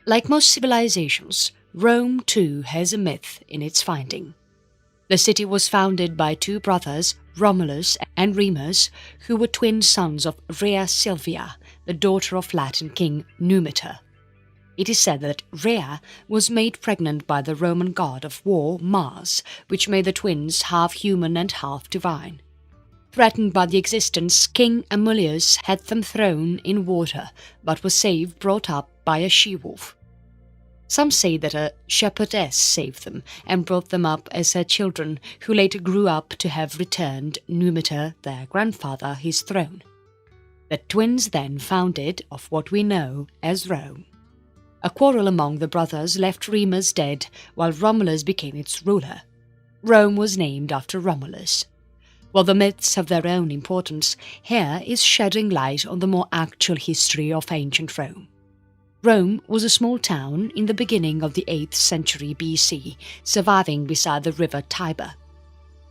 Like most civilizations, Rome too has a myth in its finding. The city was founded by two brothers, Romulus and Remus, who were twin sons of Rhea Silvia, the daughter of Latin king Numitor. It is said that Rhea was made pregnant by the Roman god of war Mars, which made the twins half human and half divine. Threatened by the existence, King Amulius had them thrown in water, but was saved brought up by a she-wolf. Some say that a shepherdess saved them and brought them up as her children, who later grew up to have returned Numitor, their grandfather, his throne. The twins then founded of what we know as Rome. A quarrel among the brothers left Remus dead, while Romulus became its ruler. Rome was named after Romulus. While the myths have their own importance, here is shedding light on the more actual history of ancient Rome. Rome was a small town in the beginning of the 8th century BC, surviving beside the river Tiber.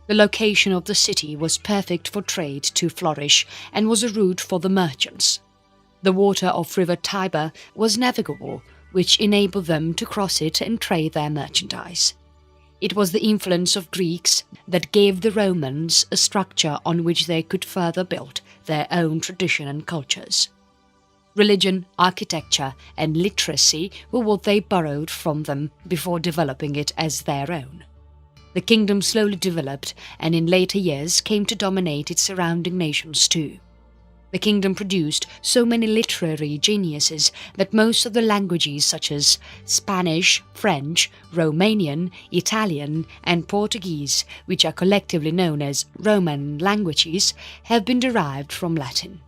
The location of the city was perfect for trade to flourish and was a route for the merchants. The water of river Tiber was navigable, which enabled them to cross it and trade their merchandise. It was the influence of Greeks that gave the Romans a structure on which they could further build their own tradition and cultures. Religion, architecture, and literacy were what they borrowed from them before developing it as their own. The kingdom slowly developed and in later years came to dominate its surrounding nations too. The kingdom produced so many literary geniuses that most of the languages such as Spanish, French, Romanian, Italian and Portuguese, which are collectively known as Roman languages, have been derived from Latin.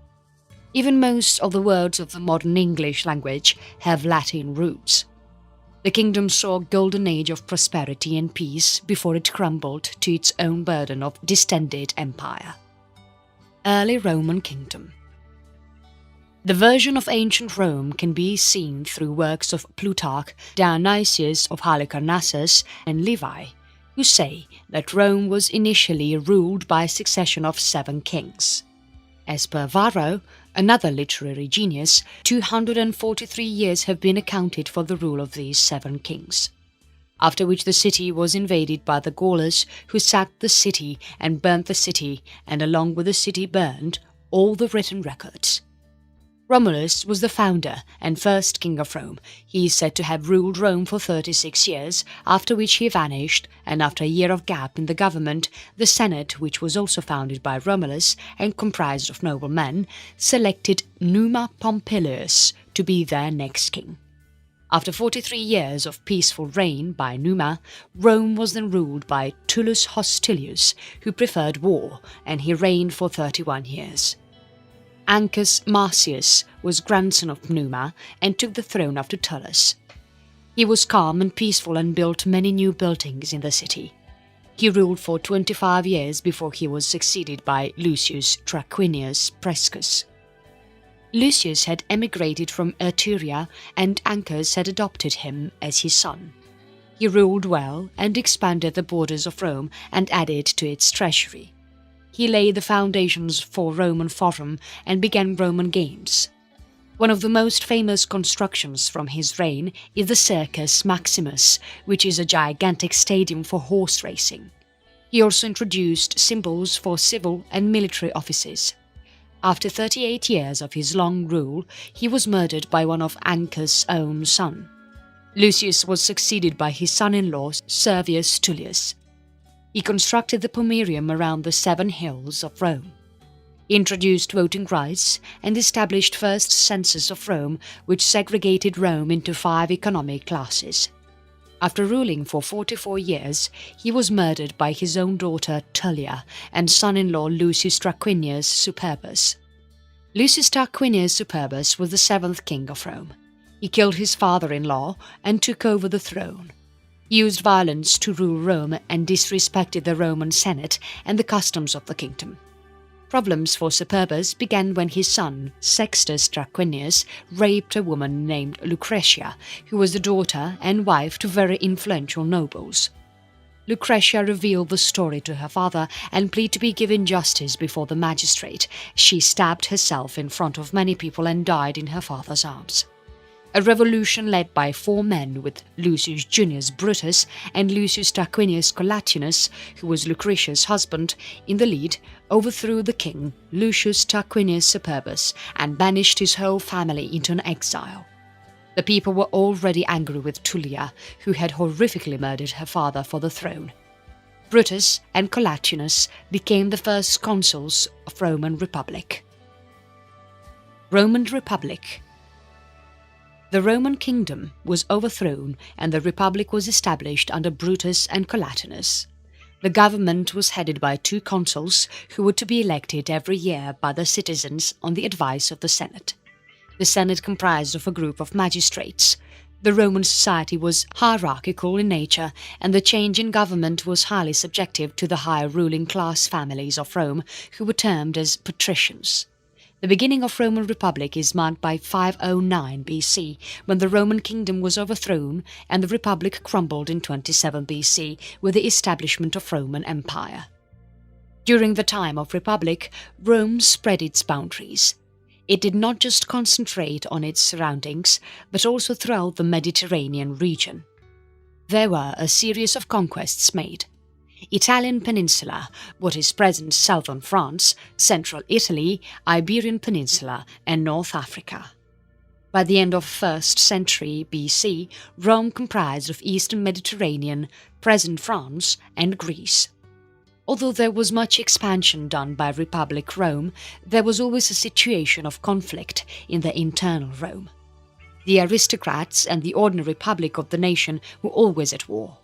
Even most of the words of the modern English language have Latin roots. The kingdom saw a golden age of prosperity and peace before it crumbled to its own burden of distended empire. Early Roman Kingdom. The version of ancient Rome can be seen through works of Plutarch, Dionysius of Halicarnassus and Livy, who say that Rome was initially ruled by a succession of 7 kings. As per Varro, another literary genius, 243 years have been accounted for the rule of these 7 kings. After which the city was invaded by the Gauls, who sacked the city and burnt the city, and along with the city burned all the written records. Romulus was the founder and first king of Rome. He is said to have ruled Rome for 36 years, after which he vanished, and after a year of gap in the government, the Senate, which was also founded by Romulus and comprised of noblemen, selected Numa Pompilius to be their next king. After 43 years of peaceful reign by Numa, Rome was then ruled by Tullus Hostilius, who preferred war, and he reigned for 31 years. Ancus Marcius was grandson of Numa and took the throne after Tullus. He was calm and peaceful and built many new buildings in the city. He ruled for 25 years before he was succeeded by Lucius Tarquinius Priscus. Lucius had emigrated from Etruria and Ancus had adopted him as his son. He ruled well and expanded the borders of Rome and added to its treasury. He laid the foundations for Roman Forum and began Roman games. One of the most famous constructions from his reign is the Circus Maximus, which is a gigantic stadium for horse racing. He also introduced symbols for civil and military offices. After 38 years of his long rule, he was murdered by one of Ancus' own son. Lucius was succeeded by his son-in-law Servius Tullius. He constructed the Pomerium around the 7 hills of Rome. He introduced voting rights and established first census of Rome, which segregated Rome into 5 economic classes. After ruling for 44 years, he was murdered by his own daughter Tullia and son-in-law Lucius Tarquinius Superbus. Lucius Tarquinius Superbus was the 7th king of Rome. He killed his father-in-law and took over the throne. He used violence to rule Rome and disrespected the Roman Senate and the customs of the kingdom. Problems for Superbus began when his son, Sextus Tarquinius, raped a woman named Lucretia, who was the daughter and wife to very influential nobles. Lucretia revealed the story to her father and pleaded to be given justice before the magistrate. She stabbed herself in front of many people and died in her father's arms. A revolution led by 4 men, with Lucius Junius Brutus and Lucius Tarquinius Collatinus, who was Lucretia's husband, in the lead, overthrew the king, Lucius Tarquinius Superbus, and banished his whole family into an exile. The people were already angry with Tullia, who had horrifically murdered her father for the throne. Brutus and Collatinus became the first consuls of Roman Republic. Roman Republic. The Roman kingdom was overthrown and the Republic was established under Brutus and Collatinus. The government was headed by 2 consuls who were to be elected every year by the citizens on the advice of the Senate. The Senate comprised of a group of magistrates. The Roman society was hierarchical in nature, and the change in government was highly subjective to the higher ruling class families of Rome, who were termed as patricians. The beginning of Roman Republic is marked by 509 BC, when the Roman kingdom was overthrown and the Republic crumbled in 27 BC with the establishment of Roman Empire. During the time of Republic, Rome spread its boundaries. It did not just concentrate on its surroundings, but also throughout the Mediterranean region. There were a series of conquests made. Italian Peninsula, what is present southern France, central Italy, Iberian Peninsula, and North Africa. By the end of 1st century BC, Rome comprised of eastern Mediterranean, present France, and Greece. Although there was much expansion done by Republic Rome, there was always a situation of conflict in the internal Rome. The aristocrats and the ordinary public of the nation were always at war.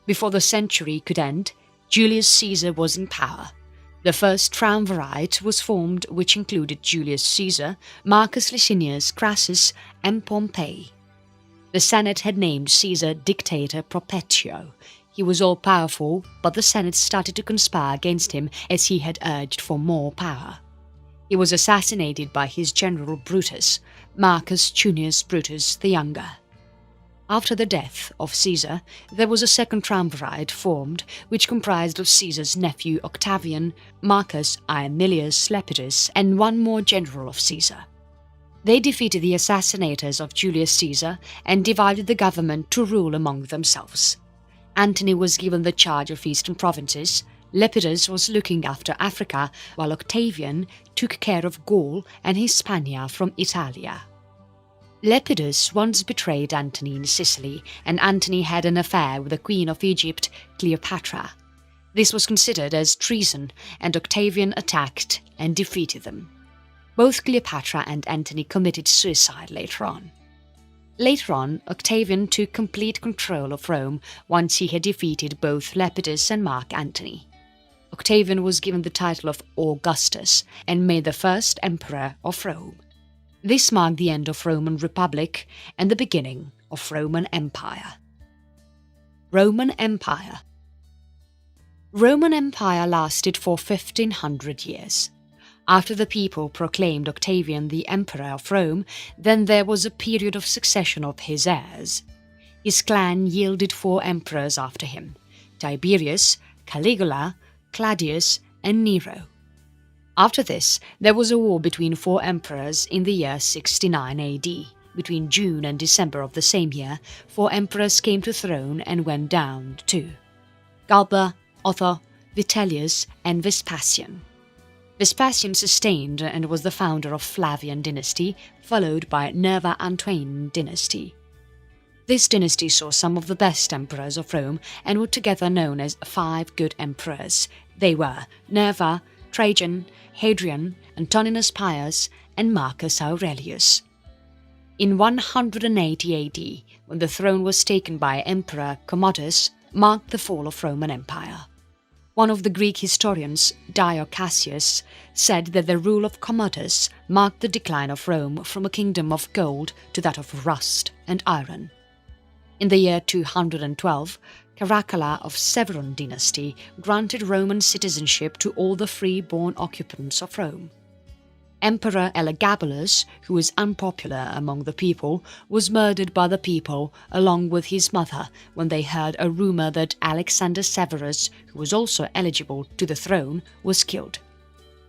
Before the century could end, Julius Caesar was in power. The first triumvirate was formed, which included Julius Caesar, Marcus Licinius Crassus, and Pompey. The Senate had named Caesar Dictator Propetio. He was all-powerful, but the Senate started to conspire against him as he had urged for more power. He was assassinated by his general Brutus, Marcus Junius Brutus the Younger. After the death of Caesar, there was a second triumvirate formed, which comprised of Caesar's nephew Octavian, Marcus Aemilius Lepidus, and one more general of Caesar. They defeated the assassinators of Julius Caesar and divided the government to rule among themselves. Antony was given the charge of eastern provinces, Lepidus was looking after Africa, while Octavian took care of Gaul and Hispania from Italia. Lepidus once betrayed Antony in Sicily, and Antony had an affair with the Queen of Egypt, Cleopatra. This was considered as treason, and Octavian attacked and defeated them. Both Cleopatra and Antony committed suicide later on. Later on, Octavian took complete control of Rome once he had defeated both Lepidus and Mark Antony. Octavian was given the title of Augustus and made the first emperor of Rome. This marked the end of Roman Republic and the beginning of Roman Empire. Roman Empire. Roman Empire lasted for 1500 years. After the people proclaimed Octavian the Emperor of Rome, then there was a period of succession of his heirs. His clan yielded 4 emperors after him: Tiberius, Caligula, Claudius, and Nero. After this, there was a war between 4 emperors in the year 69 AD. Between June and December of the same year, 4 emperors came to throne and went down too: Galba, Otho, Vitellius, and Vespasian. Vespasian sustained and was the founder of Flavian dynasty, followed by Nerva-Antoine dynasty. This dynasty saw some of the best emperors of Rome and were together known as 5 good emperors. They were Nerva, Trajan, Hadrian, Antoninus Pius, and Marcus Aurelius. In 180 AD, when the throne was taken by Emperor Commodus, marked the fall of Roman Empire. One of the Greek historians, Dio Cassius, said that the rule of Commodus marked the decline of Rome from a kingdom of gold to that of rust and iron. In the year 212, Caracalla of Severan dynasty granted Roman citizenship to all the free-born occupants of Rome. Emperor Elagabalus, who was unpopular among the people, was murdered by the people along with his mother when they heard a rumour that Alexander Severus, who was also eligible to the throne, was killed.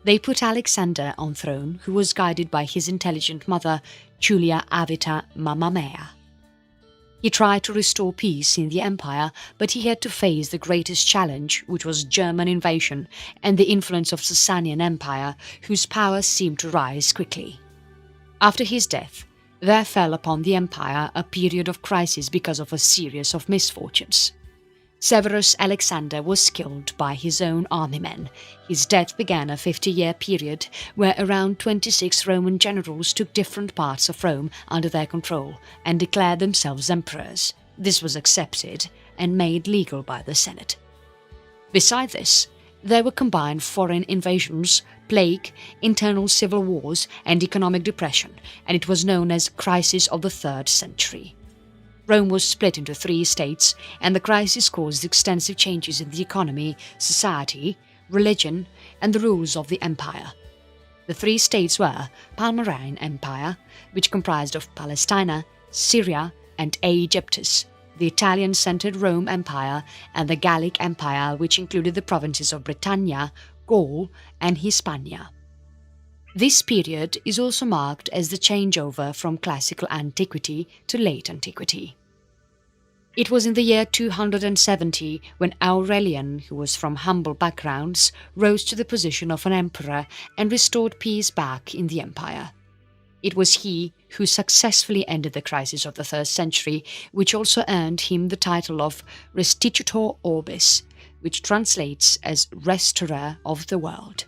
They put Alexander on throne, who was guided by his intelligent mother, Julia Avita Mamamea. He tried to restore peace in the empire, but he had to face the greatest challenge, which was German invasion and the influence of Sasanian Empire, whose power seemed to rise quickly. After his death, there fell upon the empire a period of crisis because of a series of misfortunes. Severus Alexander was killed by his own armymen. His death began a 50-year period where around 26 Roman generals took different parts of Rome under their control and declared themselves emperors. This was accepted and made legal by the Senate. Beside this, there were combined foreign invasions, plague, internal civil wars and economic depression, and it was known as Crisis of the 3rd Century. Rome was split into 3 states, and the crisis caused extensive changes in the economy, society, religion, and the rules of the empire. The 3 states were Palmyrene Empire, which comprised of Palestina, Syria, and Aegyptus, the Italian-centered Rome Empire, and the Gallic Empire, which included the provinces of Britannia, Gaul, and Hispania. This period is also marked as the changeover from classical antiquity to late antiquity. It was in the year 270 when Aurelian, who was from humble backgrounds, rose to the position of an emperor and restored peace back in the empire. It was he who successfully ended the crisis of the 3rd century, which also earned him the title of Restitutor Orbis, which translates as Restorer of the World.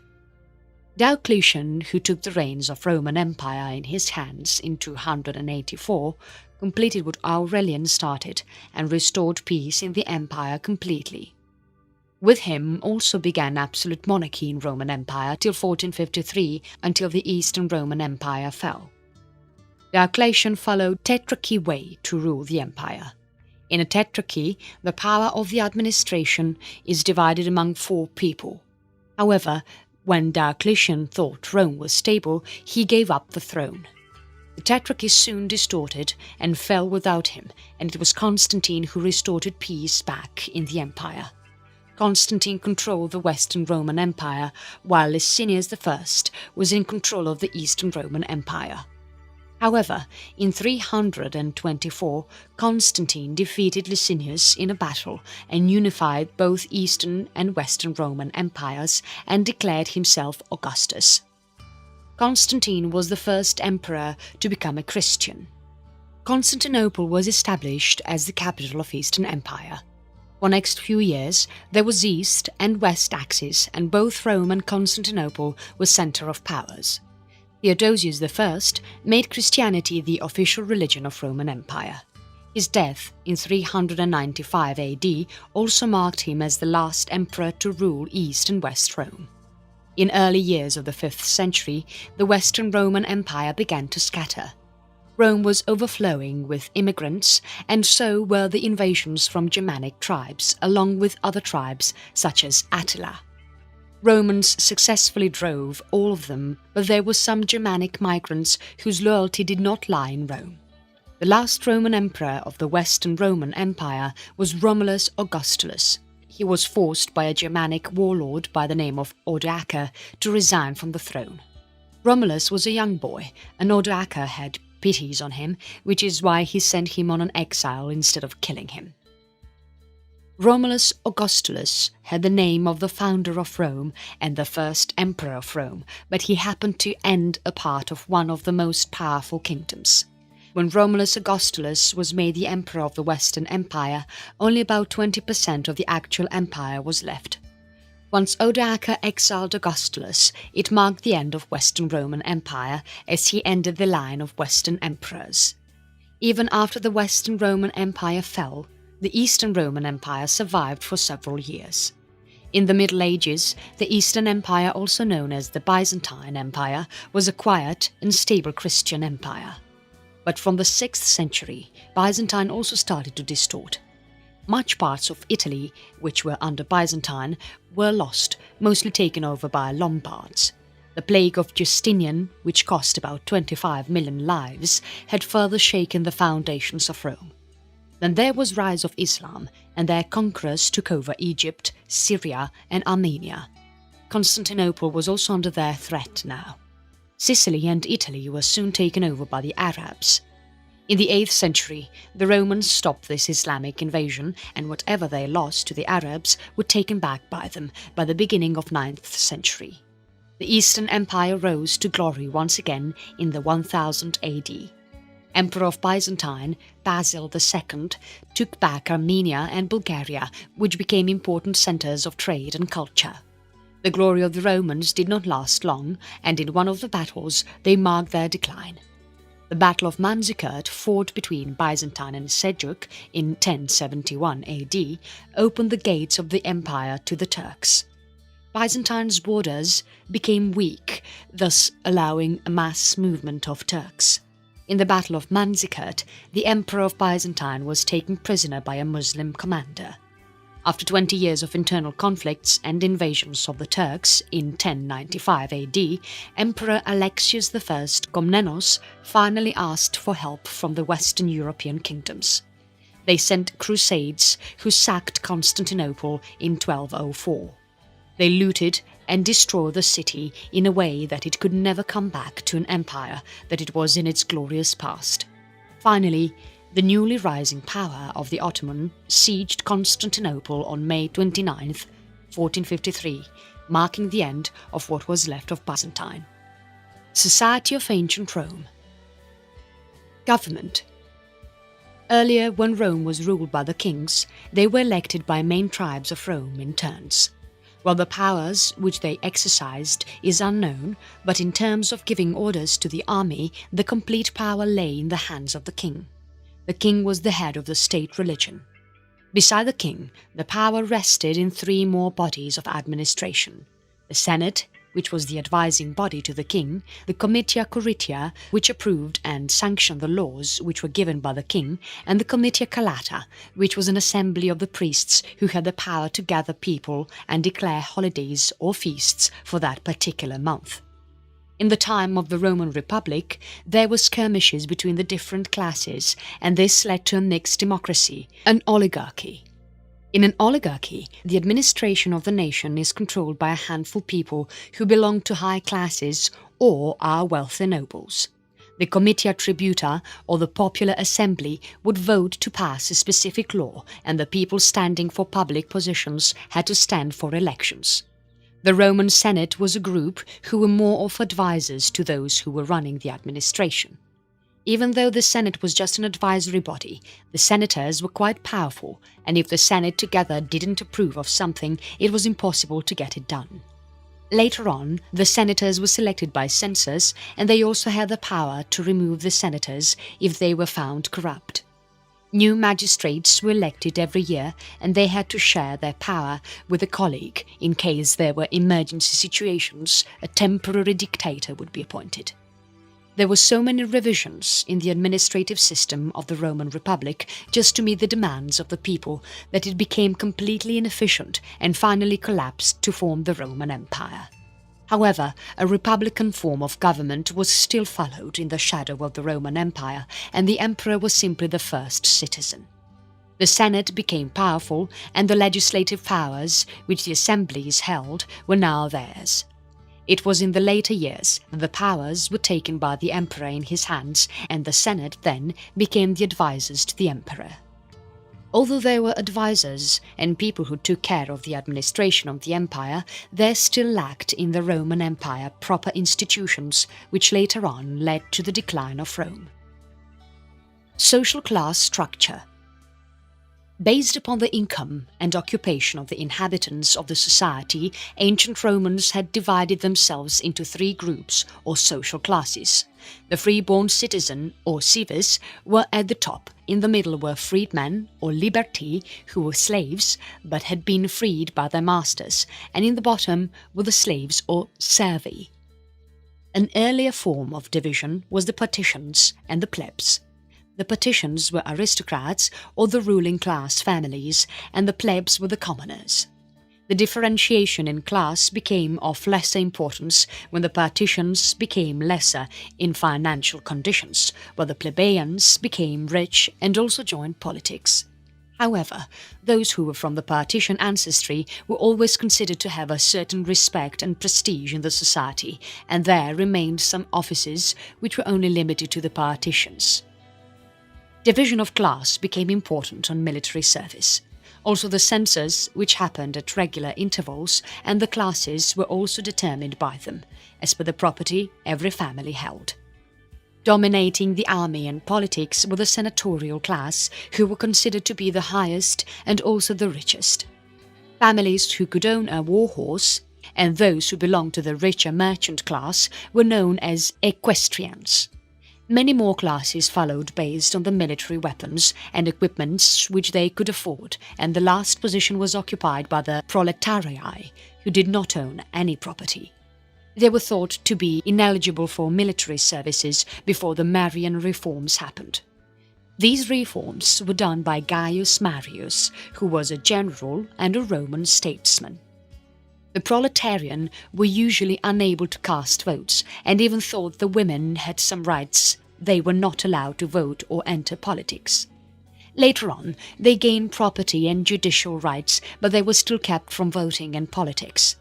Diocletian, who took the reins of Roman Empire in his hands in 284, completed what Aurelian started and restored peace in the empire completely. With him also began absolute monarchy in Roman Empire till 1453, until the Eastern Roman Empire fell. Diocletian followed Tetrarchy way to rule the empire. In a tetrarchy, the power of the administration is divided among 4 people. However, when Diocletian thought Rome was stable, he gave up the throne. The tetrarchy soon distorted and fell without him, and it was Constantine who restored peace back in the empire. Constantine controlled the Western Roman Empire, while Licinius I was in control of the Eastern Roman Empire. However, in 324, Constantine defeated Licinius in a battle and unified both Eastern and Western Roman empires and declared himself Augustus. Constantine was the first emperor to become a Christian. Constantinople was established as the capital of Eastern Empire. For next few years, there was East and West axis, and both Rome and Constantinople were center of powers. Theodosius I made Christianity the official religion of Roman Empire. His death in 395 AD also marked him as the last emperor to rule East and West Rome. In early years of the 5th century, the Western Roman Empire began to scatter. Rome was overflowing with immigrants, and so were the invasions from Germanic tribes, along with other tribes such as Attila. Romans successfully drove all of them, but there were some Germanic migrants whose loyalty did not lie in Rome. The last Roman emperor of the Western Roman Empire was Romulus Augustulus. He was forced by a Germanic warlord by the name of Odoacer to resign from the throne. Romulus was a young boy, and Odoacer had pities on him, which is why he sent him on an exile instead of killing him. Romulus Augustulus had the name of the founder of Rome and the first emperor of Rome, but he happened to end a part of one of the most powerful kingdoms. When Romulus Augustulus was made the emperor of the Western Empire, only about 20% of the actual empire was left. Once Odoacer exiled Augustulus, it marked the end of Western Roman Empire, as he ended the line of Western emperors. Even after the Western Roman Empire fell, the Eastern Roman Empire survived for several years. In the Middle Ages, the Eastern Empire, also known as the Byzantine Empire, was a quiet and stable Christian empire. But from the 6th century, Byzantine also started to distort. Much parts of Italy, which were under Byzantine, were lost, mostly taken over by Lombards. The plague of Justinian, which cost about 25 million lives, had further shaken the foundations of Rome. Then there was rise of Islam, and their conquerors took over Egypt, Syria and Armenia. Constantinople was also under their threat now. Sicily and Italy were soon taken over by the Arabs. In the 8th century, the Romans stopped this Islamic invasion, and whatever they lost to the Arabs were taken back by them by the beginning of 9th century. The Eastern Empire rose to glory once again in the 1000 AD. Emperor of Byzantine, Basil II, took back Armenia and Bulgaria, which became important centres of trade and culture. The glory of the Romans did not last long, and in one of the battles they marked their decline. The Battle of Manzikert, fought between Byzantine and Seljuk in 1071 AD, opened the gates of the empire to the Turks. Byzantine's borders became weak, thus allowing a mass movement of Turks. In the Battle of Manzikert, the Emperor of Byzantine was taken prisoner by a Muslim commander. After 20 years of internal conflicts and invasions of the Turks in 1095 AD, Emperor Alexius I Komnenos finally asked for help from the Western European kingdoms. They sent crusades who sacked Constantinople in 1204. They looted and destroyed the city in a way that it could never come back to an empire that it was in its glorious past. Finally, the newly rising power of the Ottoman sieged Constantinople on May 29, 1453, marking the end of what was left of Byzantine. Society of Ancient Rome. Government. Earlier, when Rome was ruled by the kings, they were elected by main tribes of Rome in turns. While the powers which they exercised is unknown, but in terms of giving orders to the army, the complete power lay in the hands of the king. The king was the head of the state religion. Beside the king, the power rested in 3 more bodies of administration: the Senate, which was the advising body to the king, the Comitia Curitia, which approved and sanctioned the laws which were given by the king, and the Comitia Calata, which was an assembly of the priests who had the power to gather people and declare holidays or feasts for that particular month. In the time of the Roman Republic, there were skirmishes between the different classes, and this led to a mixed democracy, an oligarchy. In an oligarchy, the administration of the nation is controlled by a handful of people who belong to high classes or are wealthy nobles. The Comitia Tributa, or the Popular Assembly, would vote to pass a specific law, and the people standing for public positions had to stand for elections. The Roman Senate was a group who were more of advisors to those who were running the administration. Even though the Senate was just an advisory body, the senators were quite powerful, and if the Senate together didn't approve of something, it was impossible to get it done. Later on, the senators were selected by censors, and they also had the power to remove the senators if they were found corrupt. New magistrates were elected every year, and they had to share their power with a colleague. In case there were emergency situations, a temporary dictator would be appointed. There were so many revisions in the administrative system of the Roman Republic just to meet the demands of the people that it became completely inefficient and finally collapsed to form the Roman Empire. However, a republican form of government was still followed in the shadow of the Roman Empire, and the emperor was simply the first citizen. The Senate became powerful, and the legislative powers, which the assemblies held, were now theirs. It was in the later years that the powers were taken by the emperor in his hands, and the Senate then became the advisors to the emperor. Although there were advisors and people who took care of the administration of the empire, there still lacked in the Roman Empire proper institutions, which later on led to the decline of Rome. Social class structure. Based upon the income and occupation of the inhabitants of the society, ancient Romans had divided themselves into 3 groups or social classes. The free-born citizen, or cives, were at the top. In the middle were freedmen, or liberti, who were slaves but had been freed by their masters, and in the bottom were the slaves, or servi. An earlier form of division was the patricians and the plebs. The patricians were aristocrats or the ruling class families, and the plebs were the commoners. The differentiation in class became of lesser importance when the patricians became lesser in financial conditions, while the plebeians became rich and also joined politics. However, those who were from the patrician ancestry were always considered to have a certain respect and prestige in the society, and there remained some offices which were only limited to the patricians. Division of class became important on military service. Also the census, which happened at regular intervals, and the classes were also determined by them, as per the property every family held. Dominating the army and politics were the senatorial class, who were considered to be the highest and also the richest. Families who could own a war horse, and those who belonged to the richer merchant class, were known as equestrians. Many more classes followed based on the military weapons and equipments which they could afford, and the last position was occupied by the proletarii, who did not own any property. They were thought to be ineligible for military services before the Marian reforms happened. These reforms were done by Gaius Marius, who was a general and a Roman statesman. The proletarian were usually unable to cast votes, and even thought the women had some rights. They were not allowed to vote or enter politics. Later on, they gained property and judicial rights, but they were still kept from voting and politics.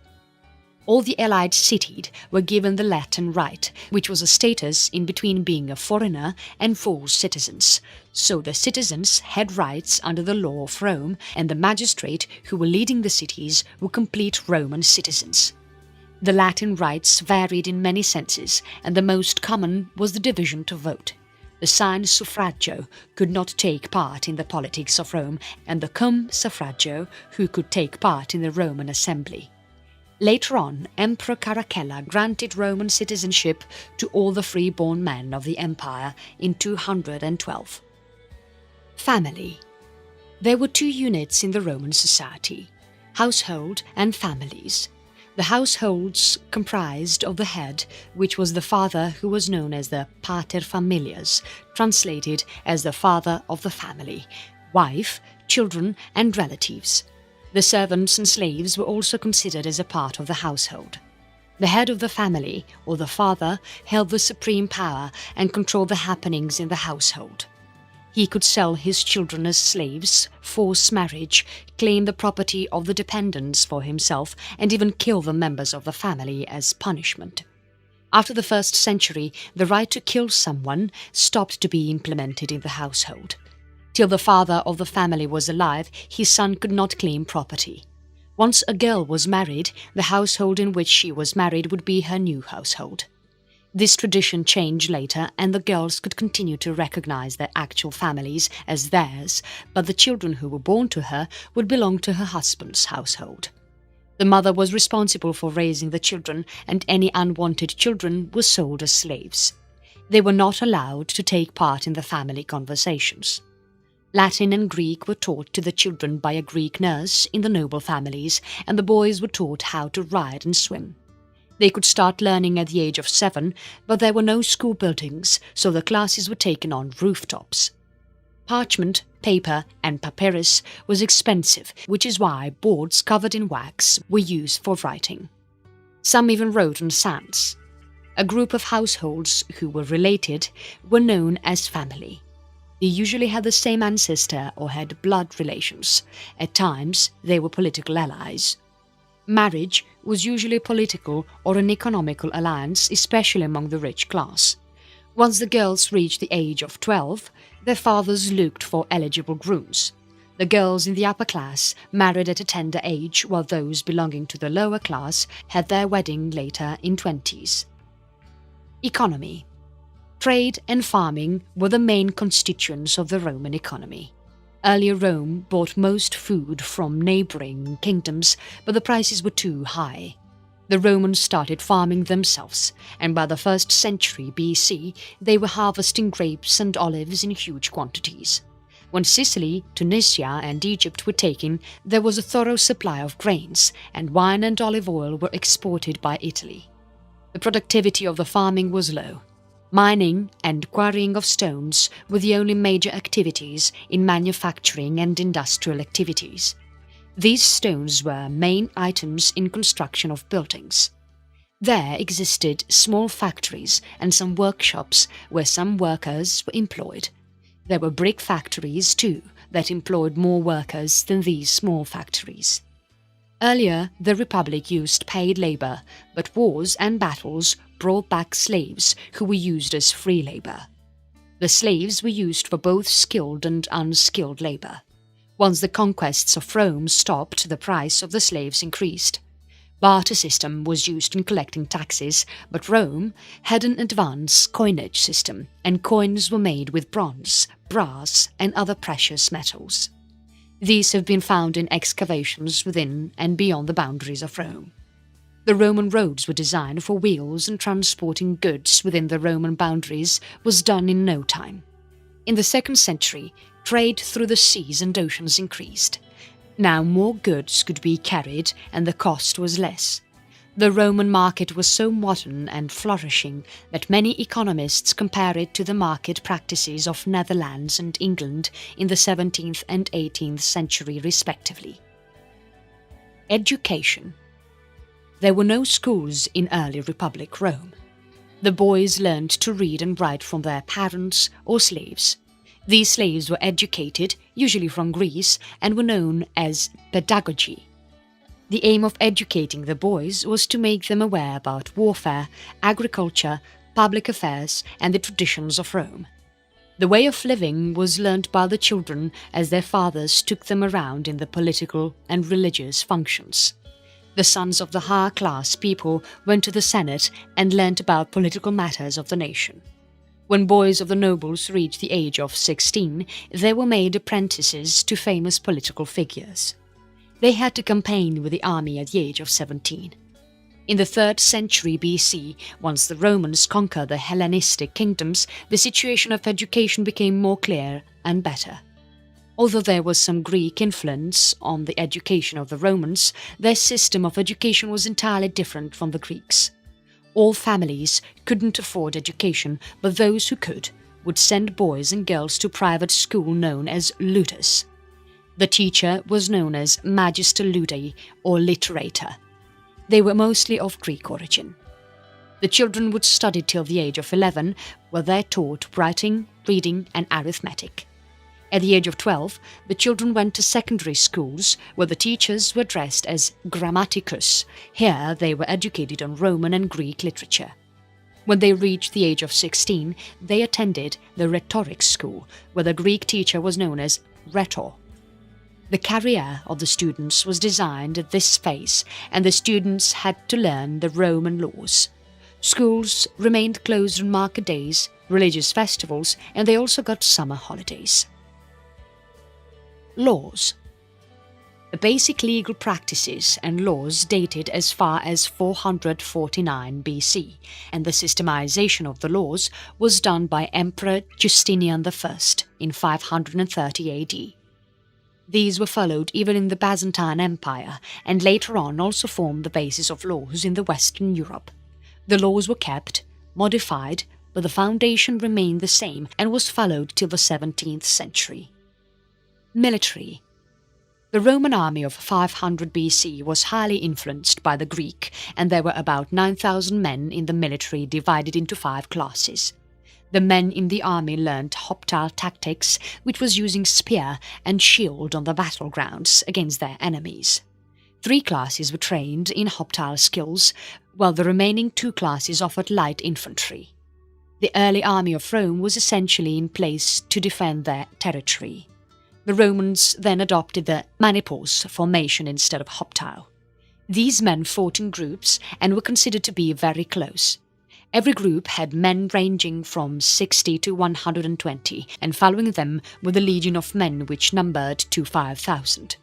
All the allied cities were given the Latin Rite, which was a status in between being a foreigner and full citizens. So the citizens had rights under the law of Rome, and the magistrate who were leading the cities were complete Roman citizens. The Latin rites varied in many senses, and the most common was the division to vote. The sign suffragio could not take part in the politics of Rome, and the cum suffragio who could take part in the Roman assembly. Later on, Emperor Caracalla granted Roman citizenship to all the free-born men of the empire in 212. Family. There were two units in the Roman society: household and families. The households comprised of the head, which was the father, who was known as the pater familias, translated as the father of the family, wife, children and relatives. The servants and slaves were also considered as a part of the household. The head of the family, or the father, held the supreme power and controlled the happenings in the household. He could sell his children as slaves, force marriage, claim the property of the dependents for himself, and even kill the members of the family as punishment. After the 1st century, the right to kill someone stopped to be implemented in the household. Till the father of the family was alive, his son could not claim property. Once a girl was married, the household in which she was married would be her new household. This tradition changed later, and the girls could continue to recognize their actual families as theirs, but the children who were born to her would belong to her husband's household. The mother was responsible for raising the children, and any unwanted children were sold as slaves. They were not allowed to take part in the family conversations. Latin and Greek were taught to the children by a Greek nurse in the noble families, and the boys were taught how to ride and swim. They could start learning at the age of 7, but there were no school buildings, so the classes were taken on rooftops. Parchment, paper and papyrus was expensive, which is why boards covered in wax were used for writing. Some even wrote on sands. A group of households who were related were known as family. They usually had the same ancestor or had blood relations. At times, they were political allies. Marriage was usually a political or an economical alliance, especially among the rich class. Once the girls reached the age of 12, their fathers looked for eligible grooms. The girls in the upper class married at a tender age, while those belonging to the lower class had their wedding later in 20s. Economy. Trade and farming were the main constituents of the Roman economy. Earlier Rome bought most food from neighbouring kingdoms, but the prices were too high. The Romans started farming themselves, and by the 1st century BC they were harvesting grapes and olives in huge quantities. When Sicily, Tunisia and Egypt were taken, there was a thorough supply of grains, and wine and olive oil were exported by Italy. The productivity of the farming was low. Mining and quarrying of stones were the only major activities in manufacturing and industrial activities. These stones were main items in construction of buildings. There existed small factories and some workshops where some workers were employed. There were brick factories too, that employed more workers than these small factories. Earlier, the Republic used paid labor, but wars and battles brought back slaves who were used as free labor. The slaves were used for both skilled and unskilled labor. Once the conquests of Rome stopped, the price of the slaves increased. Barter system was used in collecting taxes, but Rome had an advanced coinage system, and coins were made with bronze, brass, and other precious metals. These have been found in excavations within and beyond the boundaries of Rome. The Roman roads were designed for wheels, and transporting goods within the Roman boundaries was done in no time. In the 2nd century, trade through the seas and oceans increased. Now more goods could be carried and the cost was less. The Roman market was so modern and flourishing that many economists compare it to the market practices of Netherlands and England in the 17th and 18th century respectively. Education. There were no schools in early Republic Rome. The boys learned to read and write from their parents or slaves. These slaves were educated, usually from Greece, and were known as pedagogy. The aim of educating the boys was to make them aware about warfare, agriculture, public affairs, and the traditions of Rome. The way of living was learnt by the children as their fathers took them around in the political and religious functions. The sons of the higher class people went to the Senate and learnt about political matters of the nation. When boys of the nobles reached the age of 16, they were made apprentices to famous political figures. They had to campaign with the army at the age of 17. In the 3rd century BC, once the Romans conquered the Hellenistic kingdoms, the situation of education became more clear and better. Although there was some Greek influence on the education of the Romans, their system of education was entirely different from the Greeks. All families couldn't afford education, but those who could would send boys and girls to private school known as ludus. The teacher was known as magister ludei or literator. They were mostly of Greek origin. The children would study till the age of 11, where they taught writing, reading and arithmetic. At the age of 12, the children went to secondary schools where the teachers were dressed as grammaticus. Here they were educated on Roman and Greek literature. When they reached the age of 16, they attended the rhetoric school where the Greek teacher was known as rhetor. The career of the students was designed at this phase, and the students had to learn the Roman laws. Schools remained closed on market days, religious festivals, and they also got summer holidays. Laws. The basic legal practices and laws dated as far as 449 BC, and the systemization of the laws was done by Emperor Justinian I in 530 AD. These were followed even in the Byzantine Empire, and later on also formed the basis of laws in the Western Europe. The laws were kept, modified, but the foundation remained the same and was followed till the 17th century. Military. The Roman army of 500 BC was highly influenced by the Greek, and there were about 9,000 men in the military divided into 5 classes. The men in the army learned hoptile tactics, which was using spear and shield on the battlegrounds against their enemies. 3 classes were trained in hoptile skills, while the remaining 2 classes offered light infantry. The early army of Rome was essentially in place to defend their territory. The Romans then adopted the maniples formation instead of hoptile. These men fought in groups and were considered to be very close. Every group had men ranging from 60 to 120, and following them were the legion of men which numbered to 5,000.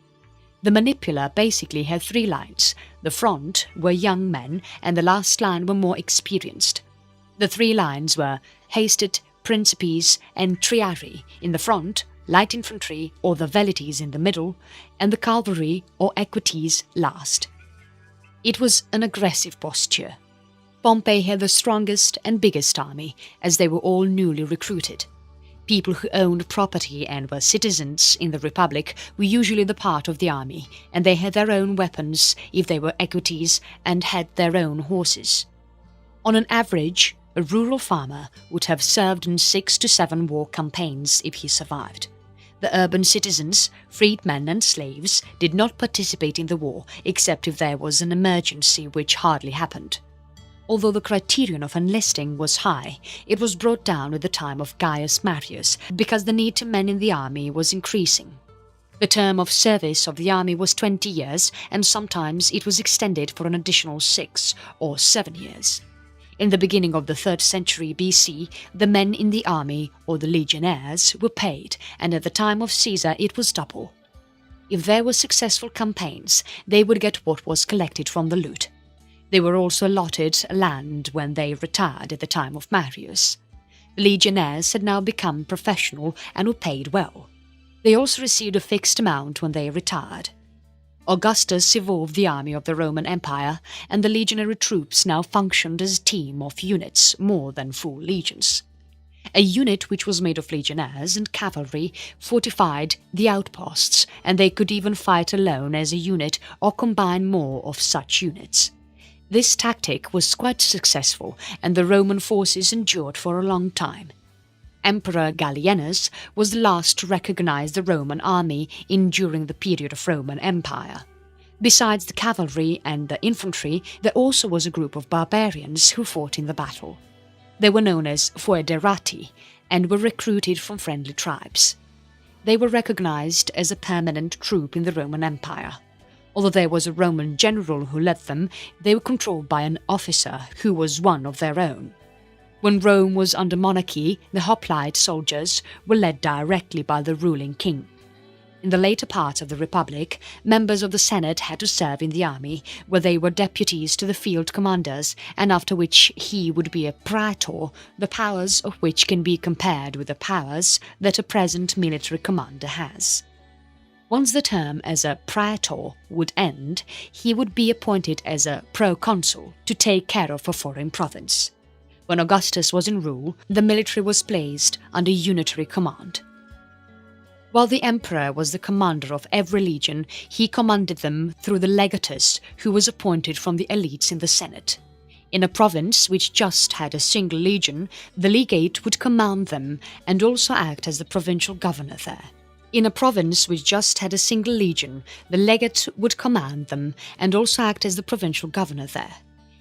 The manipula basically had 3 lines. The front were young men and the last line were more experienced. The 3 lines were hasted, principes and triarii in the front, light infantry or the velites in the middle, and the cavalry or equites last. It was an aggressive posture. Pompey had the strongest and biggest army, as they were all newly recruited. People who owned property and were citizens in the Republic were usually the part of the army, and they had their own weapons if they were equites and had their own horses. On an average, a rural farmer would have served in 6 to 7 war campaigns if he survived. The urban citizens, freedmen and slaves, did not participate in the war except if there was an emergency, which hardly happened. Although the criterion of enlisting was high, it was brought down at the time of Gaius Marius because the need to men in the army was increasing. The term of service of the army was 20 years, and sometimes it was extended for an additional 6 or 7 years. In the beginning of the 3rd century BC, the men in the army, or the legionnaires, were paid, and at the time of Caesar it was double. If there were successful campaigns, they would get what was collected from the loot. They were also allotted land when they retired at the time of Marius. The legionnaires had now become professional and were paid well. They also received a fixed amount when they retired. Augustus evolved the army of the Roman Empire, and the legionary troops now functioned as a team of units more than full legions. A unit which was made of legionnaires and cavalry fortified the outposts, and they could even fight alone as a unit or combine more of such units. This tactic was quite successful, and the Roman forces endured for a long time. Emperor Gallienus was the last to recognize the Roman army during the period of Roman Empire. Besides the cavalry and the infantry, there also was a group of barbarians who fought in the battle. They were known as foederati and were recruited from friendly tribes. They were recognized as a permanent troop in the Roman Empire. Although there was a Roman general who led them, they were controlled by an officer who was one of their own. When Rome was under monarchy, the hoplite soldiers were led directly by the ruling king. In the later parts of the Republic, members of the Senate had to serve in the army, where they were deputies to the field commanders, and after which he would be a praetor, the powers of which can be compared with the powers that a present military commander has. Once the term as a praetor would end, he would be appointed as a proconsul to take care of a foreign province. When Augustus was in rule, the military was placed under unitary command. While the emperor was the commander of every legion, he commanded them through the legatus, who was appointed from the elites in the Senate. In a province which just had a single legion, the legate would command them and also act as the provincial governor there. In a province which just had a single legion, the legate would command them and also act as the provincial governor there.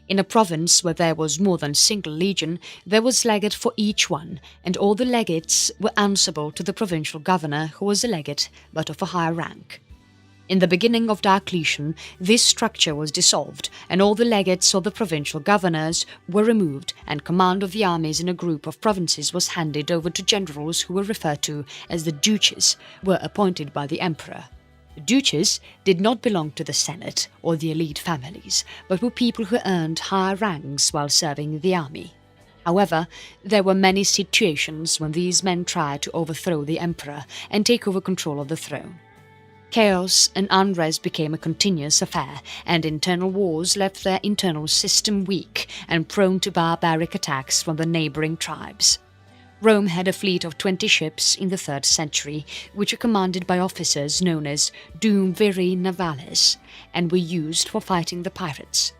In a province where there was more than a single legion, there was legate for each one, and all the legates were answerable to the provincial governor, who was a legate but of a higher rank. In the beginning of Diocletian, this structure was dissolved, and all the legates or the provincial governors were removed, and command of the armies in a group of provinces was handed over to generals who were referred to as the duces, were appointed by the emperor. The duces did not belong to the Senate or the elite families, but were people who earned higher ranks while serving in the army. However, there were many situations when these men tried to overthrow the emperor and take over control of the throne. Chaos and unrest became a continuous affair, and internal wars left their internal system weak and prone to barbaric attacks from the neighbouring tribes. Rome had a fleet of 20 ships in the 3rd century, which were commanded by officers known as duumviri navales, and were used for fighting the pirates.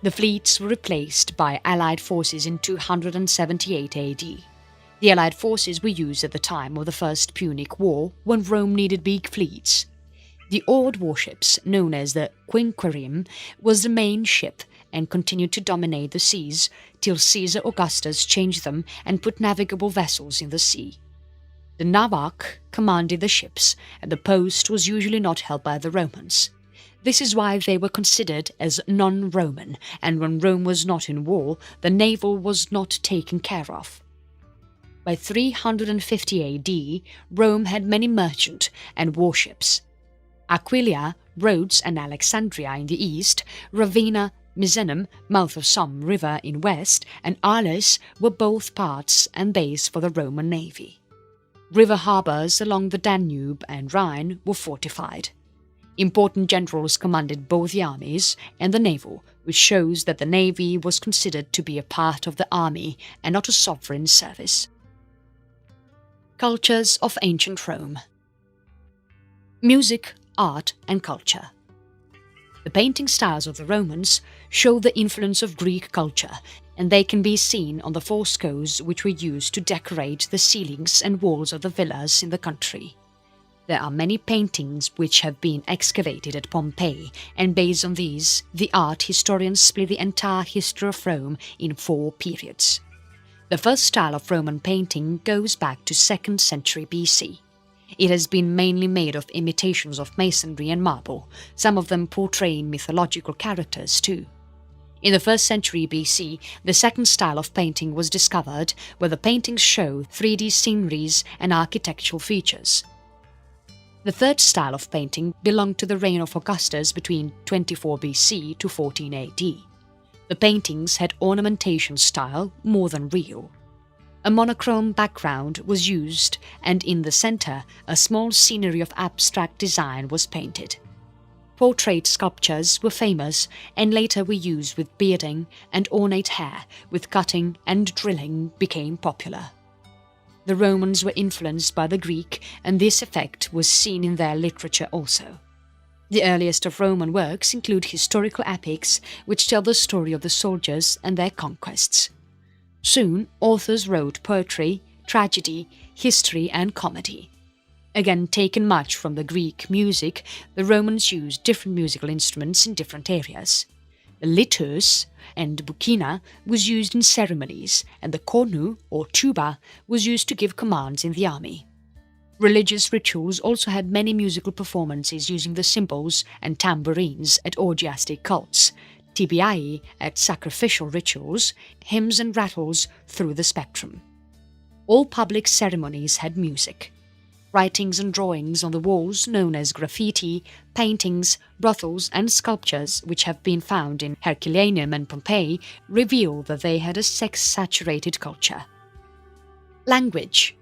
The fleets were replaced by Allied forces in 278 AD. The Allied forces were used at the time of the First Punic War, when Rome needed big fleets. The oared warships, known as the quinquereme, was the main ship and continued to dominate the seas till Caesar Augustus changed them and put navigable vessels in the sea. The navarch commanded the ships, and the post was usually not held by the Romans. This is why they were considered as non-Roman, and when Rome was not in war, the naval was not taken care of. By 350 AD, Rome had many merchant and warships. Aquileia, Rhodes and Alexandria in the east, Ravenna, Misenum, mouth of Somme River in west, and Arles were both parts and base for the Roman navy. River harbours along the Danube and Rhine were fortified. Important generals commanded both the armies and the naval, which shows that the navy was considered to be a part of the army and not a sovereign service. Cultures of ancient Rome. Music, art and culture. The painting styles of the Romans show the influence of Greek culture, and they can be seen on the frescoes which were used to decorate the ceilings and walls of the villas in the country. There are many paintings which have been excavated at Pompeii, and based on these, the art historians split the entire history of Rome in 4 periods. The first style of Roman painting goes back to 2nd century BC. It has been mainly made of imitations of masonry and marble, some of them portraying mythological characters too. In the 1st century BC, the second style of painting was discovered, where the paintings show 3D sceneries and architectural features. The third style of painting belonged to the reign of Augustus between 24 BC to 14 AD. The paintings had ornamentation style more than real. A monochrome background was used, and in the centre a small scenery of abstract design was painted. Portrait sculptures were famous and later were used with bearding and ornate hair, with cutting and drilling became popular. The Romans were influenced by the Greek, and this effect was seen in their literature also. The earliest of Roman works include historical epics which tell the story of the soldiers and their conquests. Soon, authors wrote poetry, tragedy, history and comedy. Again, taken much from the Greek music, the Romans used different musical instruments in different areas. The litus and bucina was used in ceremonies, and the cornu or tuba was used to give commands in the army. Religious rituals also had many musical performances using the cymbals and tambourines at orgiastic cults, tibiae at sacrificial rituals, hymns and rattles through the spectrum. All public ceremonies had music. Writings and drawings on the walls known as graffiti, paintings, brothels and sculptures which have been found in Herculaneum and Pompeii reveal that they had a sex-saturated culture. Language.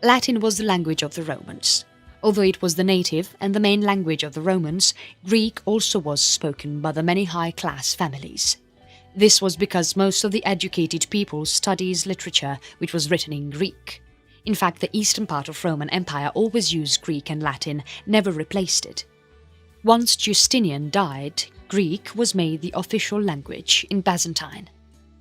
Latin was the language of the Romans. Although it was the native and the main language of the Romans, Greek also was spoken by the many high-class families. This was because most of the educated people studied literature which was written in Greek. In fact, the eastern part of Roman Empire always used Greek and Latin, never replaced it. Once Justinian died, Greek was made the official language in Byzantine.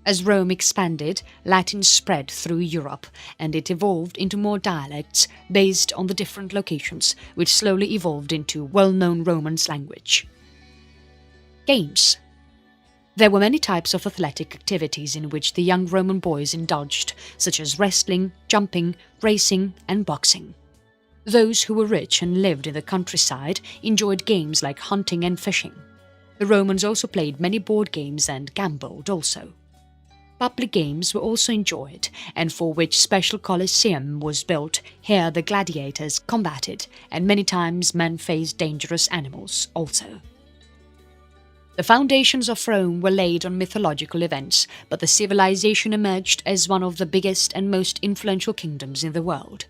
As Rome expanded, Latin spread through Europe, and it evolved into more dialects based on the different locations, which slowly evolved into well-known Romance language. Games. There were many types of athletic activities in which the young Roman boys indulged, such as wrestling, jumping, racing and boxing. Those who were rich and lived in the countryside enjoyed games like hunting and fishing. The Romans also played many board games and gambled also. Public games were also enjoyed, and for which special Colosseum was built. Here the gladiators combated, and many times men faced dangerous animals also. The foundations of Rome were laid on mythological events, but the civilization emerged as one of the biggest and most influential kingdoms in the world.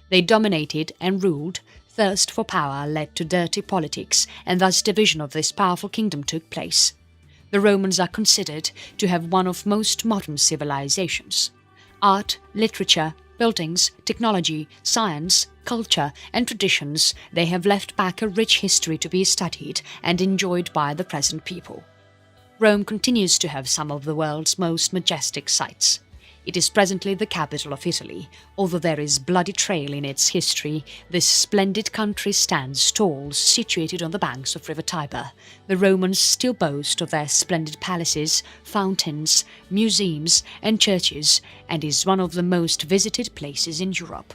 They dominated and ruled. Thirst for power led to dirty politics, and thus division of this powerful kingdom took place. The Romans are considered to have one of most modern civilizations. Art, literature, buildings, technology, science, culture and traditions, they have left back a rich history to be studied and enjoyed by the present people. Rome continues to have some of the world's most majestic sights. It is presently the capital of Italy. Although there is bloody trail in its history, this splendid country stands tall, situated on the banks of River Tiber. The Romans still boast of their splendid palaces, fountains, museums and churches, and is one of the most visited places in Europe.